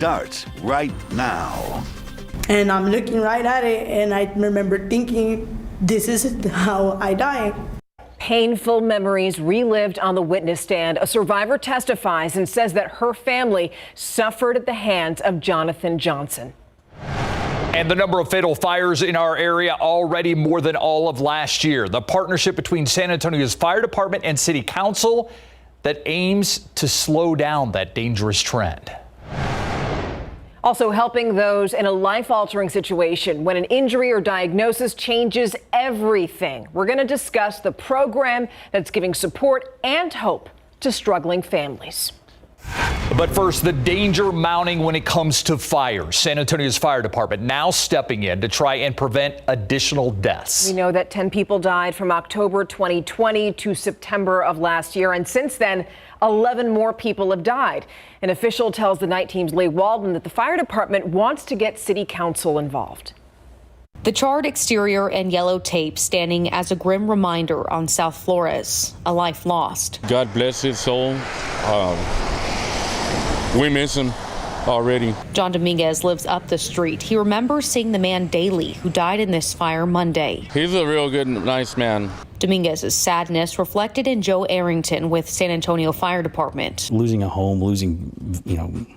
starts right now. And I'm looking right at it, and I remember thinking, this is how I die. Painful memories relived on the witness stand. A survivor testifies and says that her family suffered at the hands of Jonathan Johnson. And the number of fatal fires in our area already more than all of last year. The partnership between San Antonio's fire department and city council that aims to slow down that dangerous trend. Also helping those in a life-altering situation when an injury or diagnosis changes everything. We're going to discuss the program that's giving support and hope to struggling families. But first, the danger mounting when it comes to fire. San Antonio's fire department now stepping in to try and prevent additional deaths. We know that 10 people died from October 2020 to September of last year. And since then, 11 more people have died. An official tells the Night Team's Lee Waldman that the fire department wants to get city council involved. The charred exterior and yellow tape standing as a grim reminder on South Flores, a life lost. God bless his soul. We miss him already. John Dominguez lives up the street. He remembers seeing the man daily who died in this fire Monday. He's a real good, nice man. Dominguez's sadness reflected in Joe Arrington with San Antonio Fire Department. Losing a home, losing,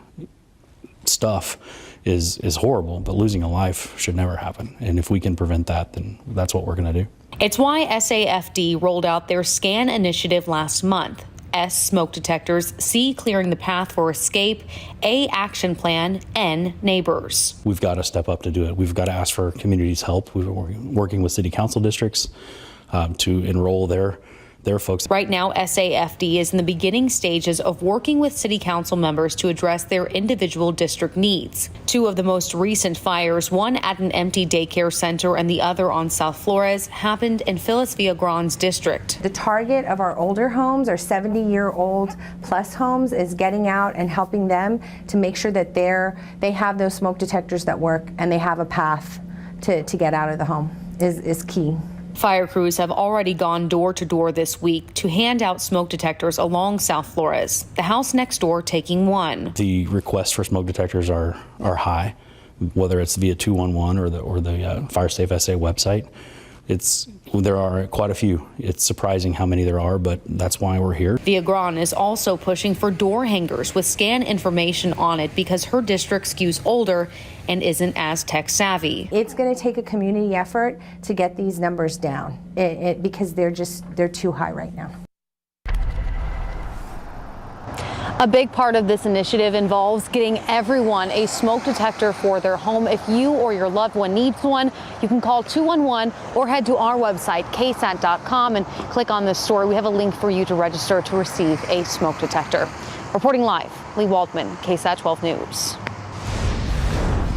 stuff is horrible, but losing a life should never happen. And if we can prevent that, then that's what we're going to do. It's why SAFD rolled out their SCAN initiative last month. S, smoke detectors, C, clearing the path for escape, A, action plan, N, neighbors. We've got to step up to do it. We've got to ask for community's help. We're working with city council districts to enroll their folks. Right now, SAFD is in the beginning stages of working with city council members to address their individual district needs. Two of the most recent fires, one at an empty daycare center and the other on South Flores, happened in Phyllis Villagran's district. The target of our older homes, our 70-year-old plus homes, is getting out and helping them to make sure that they have those smoke detectors that work and they have a path to get out of the home is key. Fire crews have already gone door to door this week to hand out smoke detectors along South Flores, the house next door taking one. The requests for smoke detectors are high, whether it's via 211 or the Fire Safe SA website. There are quite a few. It's surprising how many there are, but that's why we're here. Villagran is also pushing for door hangers with SCAN information on it because her district skews older and isn't as tech savvy. It's going to take a community effort to get these numbers down because they're too high right now. A big part of this initiative involves getting everyone a smoke detector for their home. If you or your loved one needs one, you can call 211 or head to our website, KSAT.com, and click on this story. We have a link for you to register to receive a smoke detector. Reporting live, Lee Waldman, KSAT 12 News.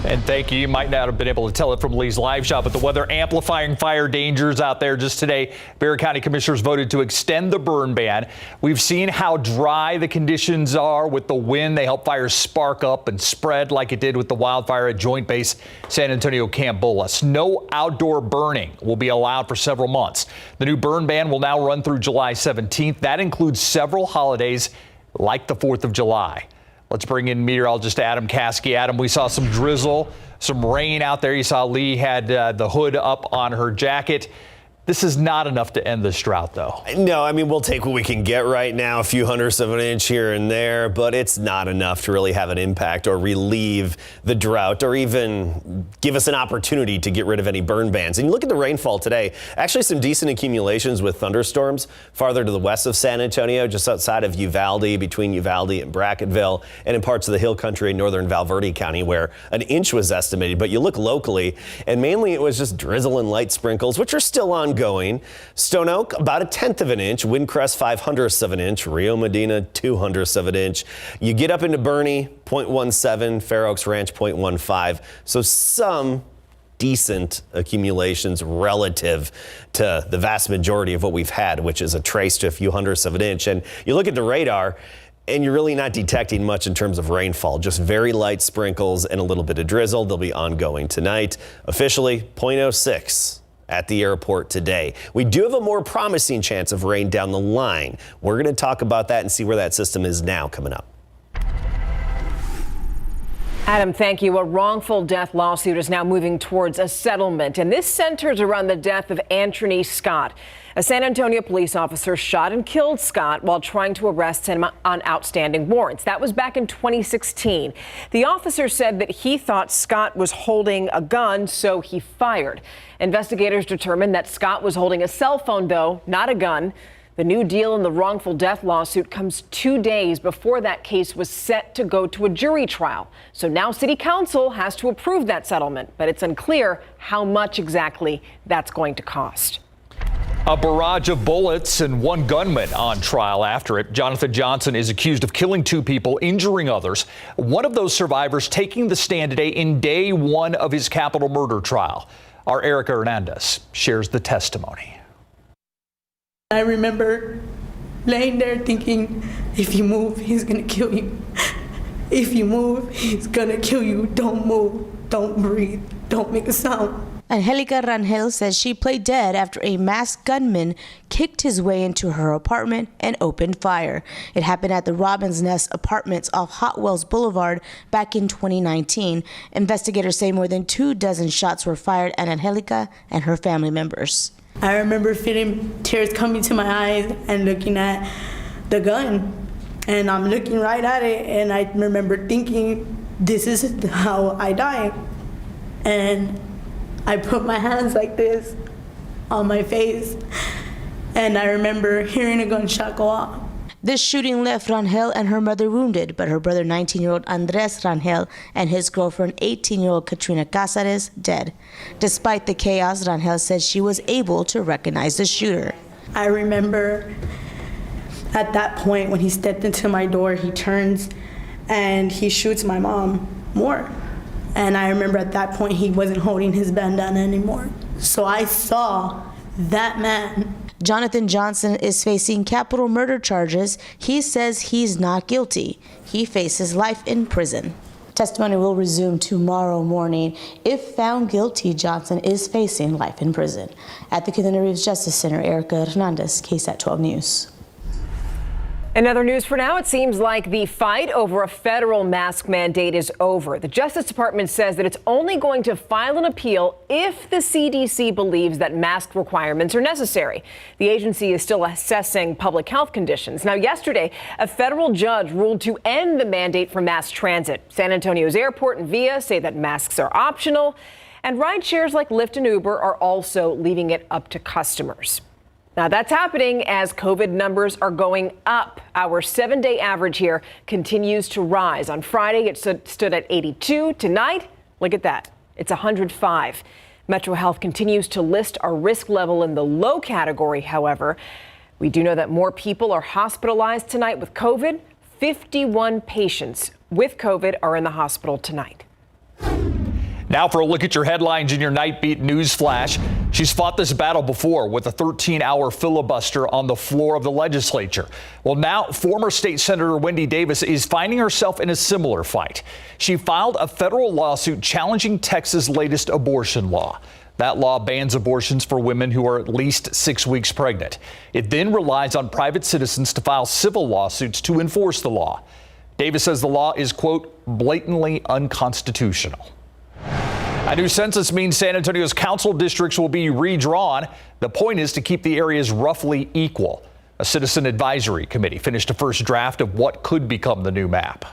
And thank you. You might not have been able to tell it from Lee's live shot, but the weather amplifying fire dangers out there. Just today, Bexar County commissioners voted to extend the burn ban. We've seen how dry the conditions are with the wind. They help fires spark up and spread like it did with the wildfire at Joint Base San Antonio Camp Bullis. No outdoor burning will be allowed for several months. The new burn ban will now run through July 17th. That includes several holidays like the 4th of July. Let's bring in meteorologist Adam Caskey. Adam, we saw some drizzle, some rain out there. You saw Lee had the hood up on her jacket. This is not enough to end this drought, though. No, I mean, we'll take what we can get right now, a few hundredths of an inch here and there, but it's not enough to really have an impact or relieve the drought or even give us an opportunity to get rid of any burn bans. And you look at the rainfall today, actually some decent accumulations with thunderstorms farther to the west of San Antonio, just outside of Uvalde, between Uvalde and Brackettville, and in parts of the hill country in northern Valverde County where an inch was estimated. But you look locally, and mainly it was just drizzle and light sprinkles, which are still ongoing. Stone Oak, about 1/10 of an inch. Windcrest, 5/100 of an inch. Rio Medina, 2/100 of an inch. You get up into Bernie, 0.17. Fair Oaks Ranch, 0.15. So some decent accumulations relative to the vast majority of what we've had, which is a trace to a few hundredths of an inch. And you look at the radar, and you're really not detecting much in terms of rainfall, just very light sprinkles and a little bit of drizzle. They'll be ongoing tonight. Officially, 0.06. At the airport today. We do have a more promising chance of rain down the line. We're going to talk about that and see where that system is now coming up. Adam, thank you. A wrongful death lawsuit is now moving towards a settlement, and this centers around the death of Anthony Scott. A San Antonio police officer shot and killed Scott while trying to arrest him on outstanding warrants. That was back in 2016. The officer said that he thought Scott was holding a gun, so he fired. Investigators determined that Scott was holding a cell phone, though, not a gun. The new deal in the wrongful death lawsuit comes 2 days before that case was set to go to a jury trial. So now City Council has to approve that settlement, but it's unclear how much exactly that's going to cost. A barrage of bullets and one gunman on trial after it. Jonathan Johnson is accused of killing 2 people, injuring others. One of those survivors taking the stand today in day 1 of his capital murder trial. Our Erica Hernandez shares the testimony. I remember laying there thinking, if you move, he's gonna kill you. If you move, he's gonna kill you. Don't move, don't breathe, don't make a sound. Angelica Rangel says she played dead after a masked gunman kicked his way into her apartment and opened fire. It happened at the Robin's Nest Apartments off Hot Wells Boulevard back in 2019. Investigators say more than 24 shots were fired at Angelica and her family members. I remember feeling tears coming to my eyes and looking at the gun. And I'm looking right at it, and I remember thinking, this is how I die. And I put my hands like this on my face, and I remember hearing a gunshot go off. This shooting left Rangel and her mother wounded, but her brother 19-year-old Andres Rangel and his girlfriend 18-year-old Katrina Casares dead. Despite the chaos, Rangel says she was able to recognize the shooter. I remember at that point when he stepped into my door, he turns and he shoots my mom more. And I remember at that point he wasn't holding his bandana anymore. So I saw that man. Jonathan Johnson is facing capital murder charges. He says he's not guilty. He faces life in prison. Testimony will resume tomorrow morning. If found guilty, Johnson is facing life in prison. At the Kiduna Reeves Justice Center, Erica Hernandez, KSAT 12 News. In other news for now, it seems like the fight over a federal mask mandate is over. The Justice Department says that it's only going to file an appeal if the CDC believes that mask requirements are necessary. The agency is still assessing public health conditions. Now, yesterday, a federal judge ruled to end the mandate for mass transit. San Antonio's airport and VIA say that masks are optional, and ride shares like Lyft and Uber are also leaving it up to customers. Now, that's happening as COVID numbers are going up. Our 7-day average here continues to rise. On Friday, it stood at 82. Tonight, look at that. It's 105. Metro Health continues to list our risk level in the low category, however. We do know that more people are hospitalized tonight with COVID. 51 patients with COVID are in the hospital tonight. Now for a look at your headlines in your Nightbeat News Flash. She's fought this battle before with a 13-hour filibuster on the floor of the legislature. Well, now former state Senator Wendy Davis is finding herself in a similar fight. She filed a federal lawsuit challenging Texas' latest abortion law. That law bans abortions for women who are at least 6 weeks pregnant. It then relies on private citizens to file civil lawsuits to enforce the law. Davis says the law is, quote, blatantly unconstitutional. A new census means San Antonio's council districts will be redrawn. The point is to keep the areas roughly equal. A citizen advisory committee finished a first draft of what could become the new map.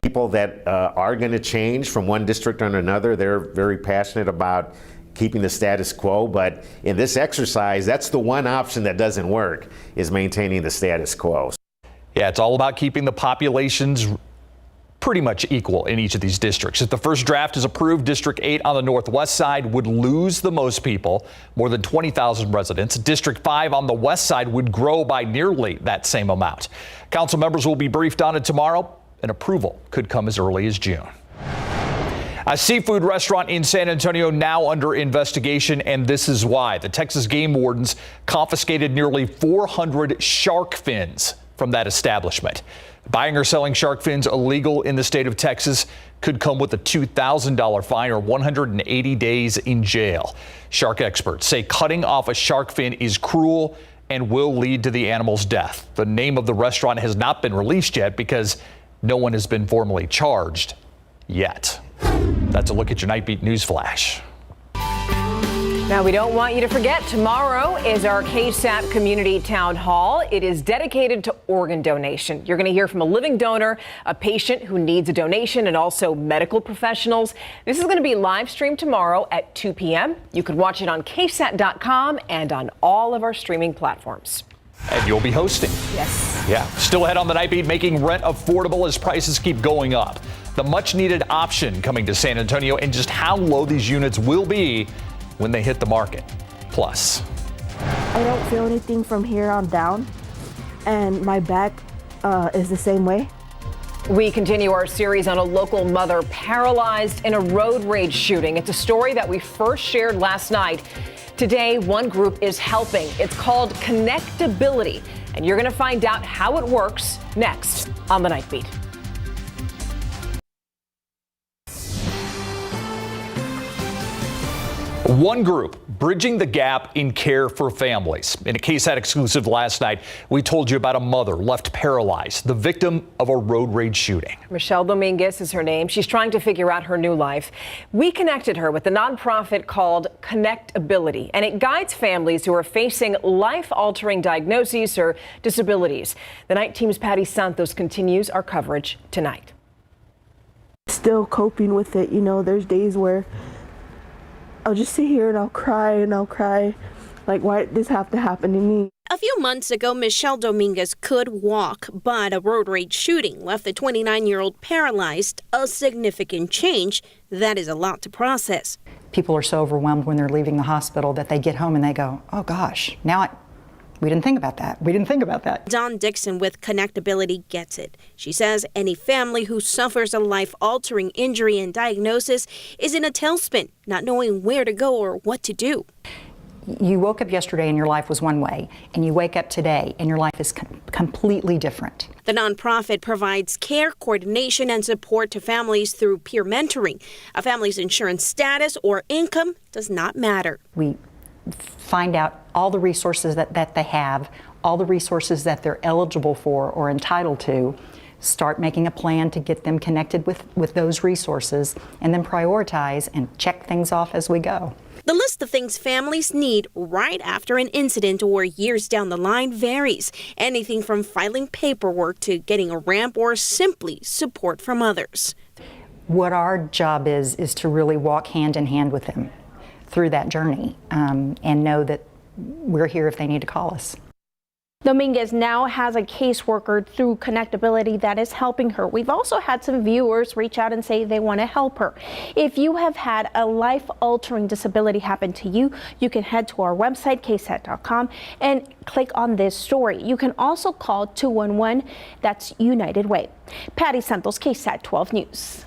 People that are going to change from one district to another, they're very passionate about keeping the status quo. But in this exercise, that's the one option that doesn't work, is maintaining the status quo. Yeah, it's all about keeping the populations pretty much equal in each of these districts. If the first draft is approved, District 8 on the northwest side would lose the most people, more than 20,000 residents. District 5 on the west side would grow by nearly that same amount. Council members will be briefed on it tomorrow, and approval could come as early as June. A seafood restaurant in San Antonio now under investigation, and this is why. The Texas game wardens confiscated nearly 400 shark fins from that establishment. Buying or selling shark fins illegal in the state of Texas could come with a $2,000 fine or 180 days in jail. Shark experts say cutting off a shark fin is cruel and will lead to the animal's death. The name of the restaurant has not been released yet because no one has been formally charged yet. That's a look at your Nightbeat News Flash. Now, we don't want you to forget, tomorrow is our KSAT Community Town Hall. It is dedicated to organ donation. You're going to hear from a living donor, a patient who needs a donation, and also medical professionals. This is going to be live streamed tomorrow at 2 p.m. You can watch it on KSAT.com and on all of our streaming platforms. And you'll be hosting. Yes. Yeah. Still ahead on the Nightbeat, making rent affordable as prices keep going up. The much needed option coming to San Antonio and just how low these units will be when they hit the market. Plus, I don't feel anything from here on down, and my back is the same way. We continue our series on a local mother paralyzed in a road rage shooting. It's a story that we first shared last night. Today, one group is helping. It's called Connectability, and you're going to find out how it works next on the Nightbeat. One group bridging the gap in care for families. In a KSAT exclusive last night, we told you about a mother left paralyzed, the victim of a road rage shooting. Michelle Dominguez is her name. She's trying to figure out her new life. We connected her with a nonprofit called Connectability, and it guides families who are facing life-altering diagnoses or disabilities. The Night Team's Patty Santos continues our coverage tonight. Still coping with it, you know, there's days where I'll just sit here and I'll cry. Like, why did this have to happen to me? A few months ago, Michelle Dominguez could walk, but a road rage shooting left the 29-year-old paralyzed, a significant change. That is a lot to process. People are so overwhelmed when they're leaving the hospital that they get home and they go, oh gosh, we didn't think about that. We didn't think about that. Dawn Dixon with Connectability gets it. She says any family who suffers a life-altering injury and diagnosis is in a tailspin, not knowing where to go or what to do. You woke up yesterday and your life was one way, and you wake up today and your life is completely different. The nonprofit provides care, coordination, and support to families through peer mentoring. A family's insurance status or income does not matter. We find out all the resources that they have, all the resources that they're eligible for or entitled to, start making a plan to get them connected with those resources, and then prioritize and check things off as we go. The list of things families need right after an incident or years down the line varies. Anything from filing paperwork to getting a ramp or simply support from others. What our job is to really walk hand in hand with them through that journey, and know that we're here if they need to call us. Dominguez now has a caseworker through Connectability that is helping her. We've also had some viewers reach out and say they want to help her. If you have had a life-altering disability happen to you, you can head to our website, KSAT.com, and click on this story. You can also call 211, that's United Way. Patty Santos, KSAT 12 News.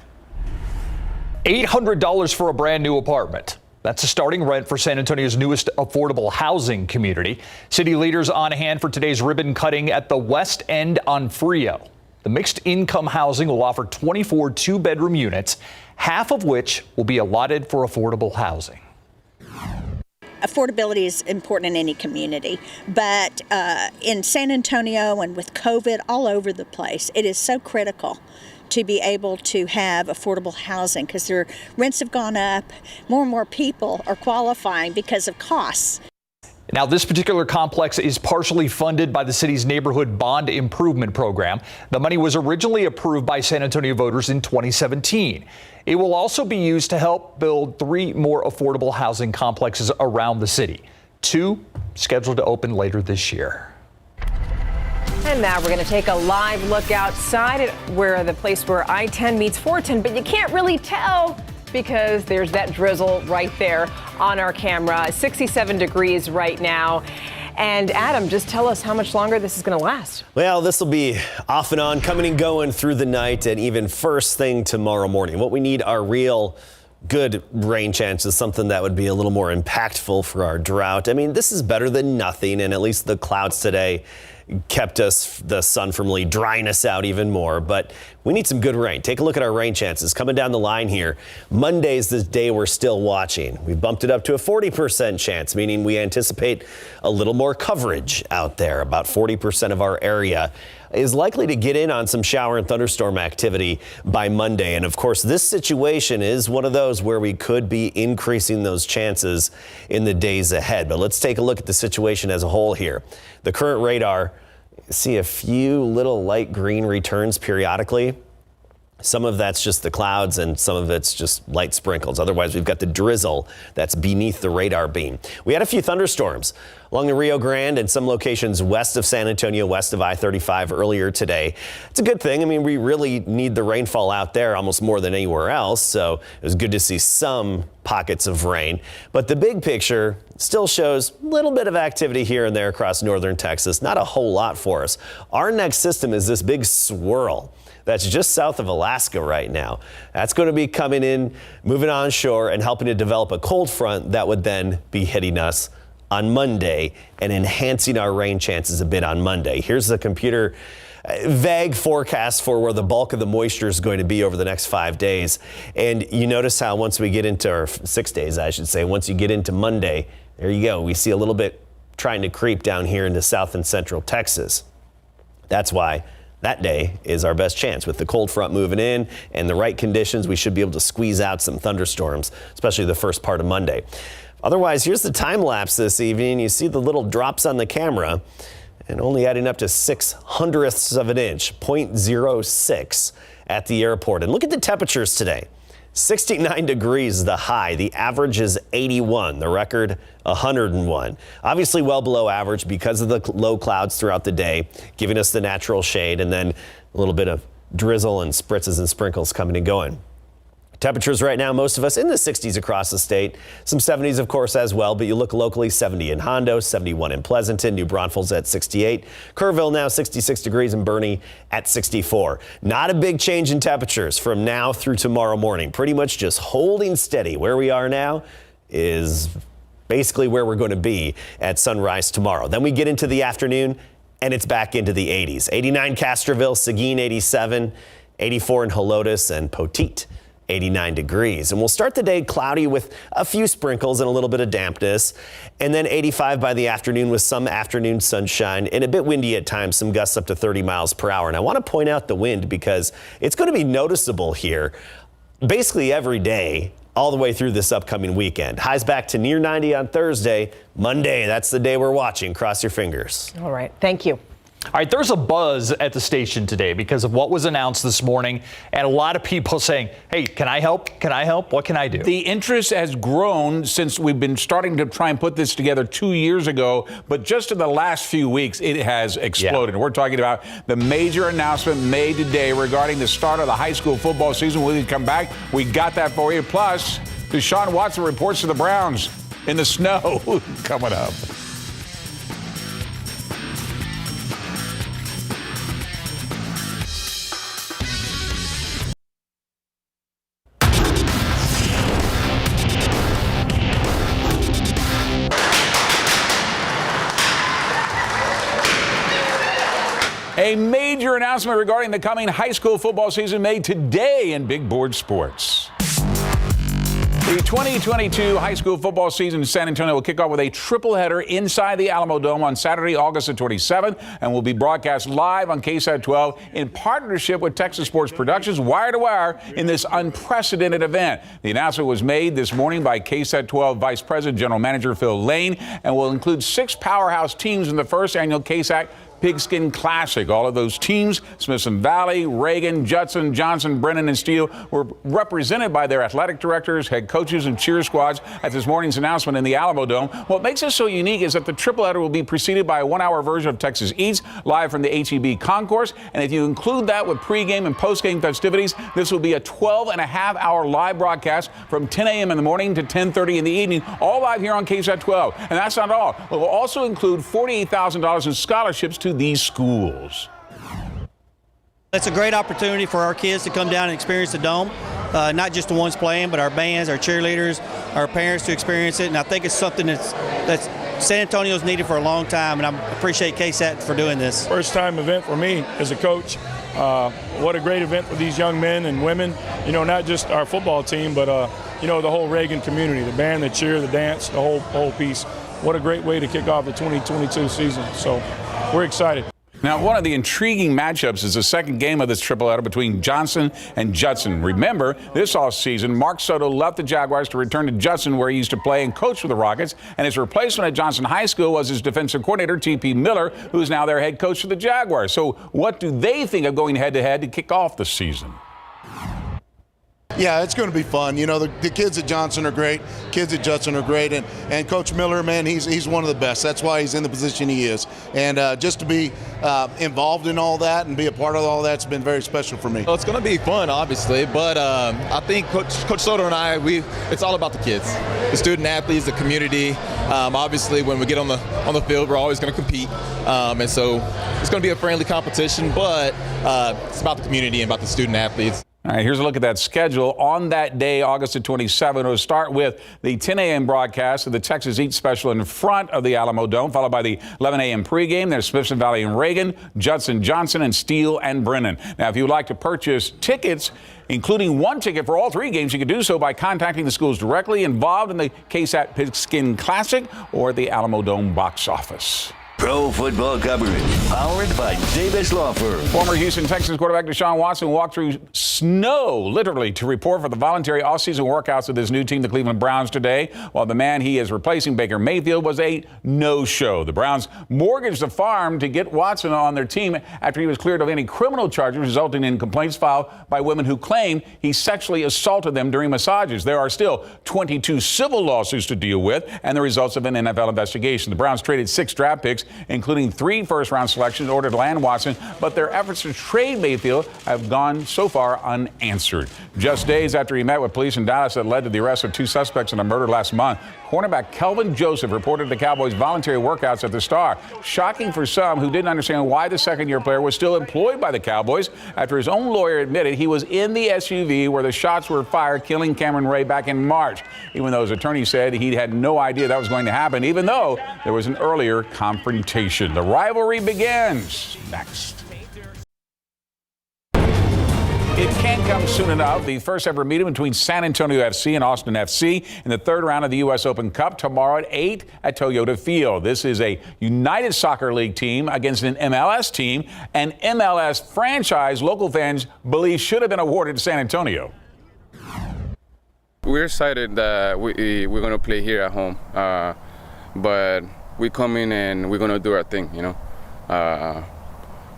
$800 for a brand new apartment. That's the starting rent for San Antonio's newest affordable housing community. City leaders on hand for today's ribbon cutting at the West End on Frio. The mixed income housing will offer 24 two-bedroom units, half of which will be allotted for affordable housing. Affordability is important in any community, but in San Antonio and with COVID all over the place, it is so critical to be able to have affordable housing because their rents have gone up. More and more people are qualifying because of costs. Now, this particular complex is partially funded by the city's neighborhood bond improvement program. The money was originally approved by San Antonio voters in 2017. It will also be used to help build 3 more affordable housing complexes around the city. 2 scheduled to open later this year. And now we're going to take a live look outside at the place where I-10 meets 410, but you can't really tell because there's that drizzle right there on our camera. 67 degrees right now. And Adam, just tell us how much longer this is going to last. Well, this will be off and on, coming and going through the night and even first thing tomorrow morning. What we need are real good rain chances, something that would be a little more impactful for our drought. I mean, this is better than nothing, and at least the clouds today kept the sun from really drying us out even more. But we need some good rain. Take a look at our rain chances coming down the line here. Monday's the day we're still watching. We bumped it up to a 40% chance, meaning we anticipate a little more coverage out there. About 40% of our area is likely to get in on some shower and thunderstorm activity by Monday. And of course, this situation is one of those where we could be increasing those chances in the days ahead. But let's take a look at the situation as a whole here. The current radar, see a few little light green returns periodically. Some of that's just the clouds and some of it's just light sprinkles. Otherwise, we've got the drizzle that's beneath the radar beam. We had a few thunderstorms along the Rio Grande and some locations west of San Antonio, west of I-35 earlier today. It's a good thing. I mean, we really need the rainfall out there almost more than anywhere else. So it was good to see some pockets of rain. But the big picture still shows a little bit of activity here and there across northern Texas. Not a whole lot for us. Our next system is this big swirl that's just south of Alaska right now. That's going to be coming in, moving onshore and helping to develop a cold front that would then be hitting us on Monday and enhancing our rain chances a bit on Monday. Here's the computer vague forecast for where the bulk of the moisture is going to be over the next 5 days. And you notice how once we get into our 6 days, I should say, once you get into Monday, there you go. We see a little bit trying to creep down here into south and central Texas. That's why that day is our best chance. With the cold front moving in and the right conditions, we should be able to squeeze out some thunderstorms, especially the first part of Monday. Otherwise, here's the time lapse this evening. You see the little drops on the camera and only adding up to 0.06 of an inch, 0.06 at the airport. And look at the temperatures today. 69 degrees the high. The average is 81. The record 101. Obviously well below average because of the low clouds throughout the day, giving us the natural shade and then a little bit of drizzle and spritzes and sprinkles coming and going. Temperatures right now, most of us in the 60s across the state. Some 70s, of course, as well, but you look locally, 70 in Hondo, 71 in Pleasanton, New Braunfels at 68. Kerrville now 66 degrees and Bernie at 64. Not a big change in temperatures from now through tomorrow morning. Pretty much just holding steady. Where we are now is basically where we're going to be at sunrise tomorrow. Then we get into the afternoon and it's back into the 80s. 89 Castroville, Seguin 87, 84 in Helotes and Poteet. 89 degrees. And we'll start the day cloudy with a few sprinkles and a little bit of dampness. And then 85 by the afternoon with some afternoon sunshine and a bit windy at times, some gusts up to 30 miles per hour. And I want to point out the wind because it's going to be noticeable here basically every day all the way through this upcoming weekend. Highs back to near 90 on Thursday. Monday, that's the day we're watching. Cross your fingers. All right. Thank you. All right, there's a buzz at the station today because of what was announced this morning, and a lot of people saying, hey, can I help? Can I help? What can I do? The interest has grown since we've been starting to try and put this together 2 years ago, but just in the last few weeks, it has exploded. Yeah. We're talking about the major announcement made today regarding the start of the high school football season. When we come back, we got that for you. Plus, Deshaun Watson reports to the Browns in the snow coming up. A major announcement regarding the coming high school football season made today in Big Board Sports. The 2022 high school football season in San Antonio will kick off with a triple header inside the Alamo Dome on Saturday, August the 27th, and will be broadcast live on KSAT 12 in partnership with Texas Sports Productions, wire to wire, in this unprecedented event. The announcement was made this morning by KSAT 12 Vice President General Manager Phil Lane and will include 6 powerhouse teams in the first annual KSAT Pigskin Classic. All of those teams, Smithson Valley, Reagan, Judson, Johnson, Brennan, and Steele, were represented by their athletic directors, head coaches, and cheer squads at this morning's announcement in the Alamo Dome. What makes it so unique is that the triple header will be preceded by a 1-hour version of Texas Eats, live from the HEB concourse. And if you include that with pregame and postgame festivities, this will be a 12.5-hour live broadcast from 10 a.m. in the morning to 10:30 in the evening, all live here on KSAT 12. And that's not all. It will also include $48,000 in scholarships to these schools. It's a great opportunity for our kids to come down and experience the Dome, not just the ones playing, but our bands, our cheerleaders, our parents to experience it. And I think it's something that's San Antonio's needed for a long time, and I appreciate KSAT for doing this. First time event for me as a coach. What a great event for these young men and women. You know, not just our football team, but you know, the whole Reagan community, the band, the cheer, the dance, the whole piece. What a great way to kick off the 2022 season. So we're excited. Now, one of the intriguing matchups is the second game of this tripleheader between Johnson and Judson. Remember, this offseason, Mark Soto left the Jaguars to return to Judson, where he used to play and coach for the Rockets, and his replacement at Johnson High School was his defensive coordinator, T.P. Miller, who is now their head coach for the Jaguars. So what do they think of going head-to-head to kick off the season? Yeah, it's going to be fun. You know, the kids at Johnson are great. Kids at Judson are great. And Coach Miller, man, he's one of the best. That's why he's in the position he is. And just to be involved in all that and be a part of all that's been very special for me. Well, it's going to be fun, obviously. But I think Coach Soto and I, it's all about the kids, the student athletes, the community. Obviously, when we get on the field, we're always going to compete. And so it's going to be a friendly competition, but it's about the community and about the student athletes. All right, here's a look at that schedule. On that day, August the 27th, we'll start with the 10 a.m. broadcast of the Texas Eat Special in front of the Alamo Dome, followed by the 11 a.m. pregame. There's Smithson Valley and Reagan, Judson, Johnson, and Steele and Brennan. Now, if you would like to purchase tickets, including one ticket for all three games, you can do so by contacting the schools directly involved in the KSAT Pigskin Classic or the Alamo Dome box office. Pro football coverage powered by Davis Law Firm. Former Houston Texans quarterback Deshaun Watson walked through snow, literally, to report for the voluntary offseason workouts of his new team, the Cleveland Browns, today, while the man he is replacing, Baker Mayfield, was a no-show. The Browns mortgaged the farm to get Watson on their team after he was cleared of any criminal charges resulting in complaints filed by women who claim he sexually assaulted them during massages. There are still 22 civil lawsuits to deal with and the results of an NFL investigation. The Browns traded 6 draft picks, including 3 first-round selections in order to land Watson, but their efforts to trade Mayfield have gone so far unanswered. Just days after he met with police in Dallas that led to the arrest of 2 suspects in a murder last month, cornerback Kelvin Joseph reported the Cowboys' voluntary workouts at the Star. Shocking for some who didn't understand why the second-year player was still employed by the Cowboys after his own lawyer admitted he was in the SUV where the shots were fired, killing Cameron Ray back in March, even though his attorney said he had no idea that was going to happen, even though there was an earlier confrontation. The rivalry begins next. It can't come soon enough. The first ever meeting between San Antonio FC and Austin FC in the third round of the U.S. Open Cup tomorrow at 8 at Toyota Field. This is a United Soccer League team against an MLS team, an MLS franchise local fans believe should have been awarded to San Antonio. We're excited that we're going to play here at home, but we come in and we're going to do our thing, you know.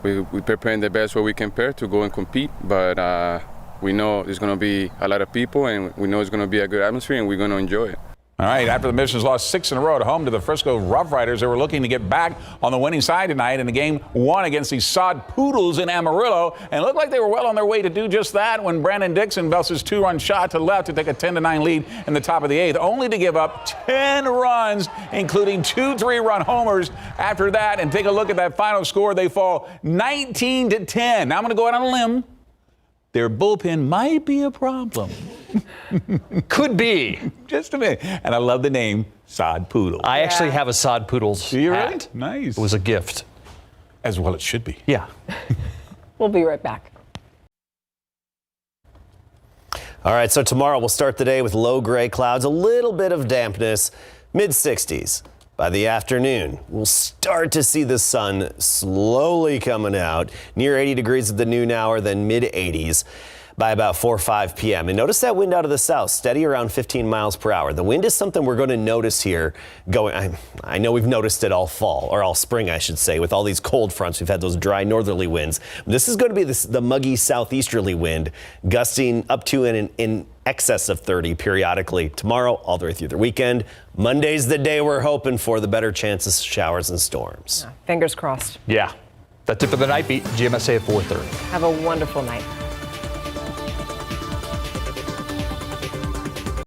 We're preparing the best way we can prepare to go and compete, but we know there's going to be a lot of people, and we know it's going to be a good atmosphere, and we're going to enjoy it. All right, after the Missions lost 6 in a row at home to the Frisco Rough Riders, they were looking to get back on the winning side tonight in a game 1 against the Sod Poodles in Amarillo, and it looked like they were well on their way to do just that when Brandon Dixon belts his 2-run shot to left to take a 10-9 lead in the top of the 8th, only to give up 10 runs, including 2 3-run homers after that. And take a look at that final score. They fall 19-10. Now I'm going to go out on a limb. Their bullpen might be a problem. Could be. Just a minute. And I love the name, Sod Poodle. I actually have a Sod Poodles Do you hat. really? Nice. It was a gift. As well it should be. Yeah. We'll be right back. All right, so tomorrow we'll start the day with low gray clouds, a little bit of dampness, mid-60s. By the afternoon, we'll start to see the sun slowly coming out, near 80 degrees at the noon hour, then mid-80s by about 4 or 5 p.m. And notice that wind out of the south, steady around 15 miles per hour. The wind is something we're going to notice here going. I know we've noticed it all fall, or all spring, I should say, with all these cold fronts. We've had those dry northerly winds. This is going to be the muggy southeasterly wind, gusting up to and in excess of 30 periodically tomorrow, all the way through the weekend. Monday's the day we're hoping for the better chances of showers and storms. Fingers crossed. Yeah. That's it for the Nightbeat. GMSA at 4:30. Have a wonderful night.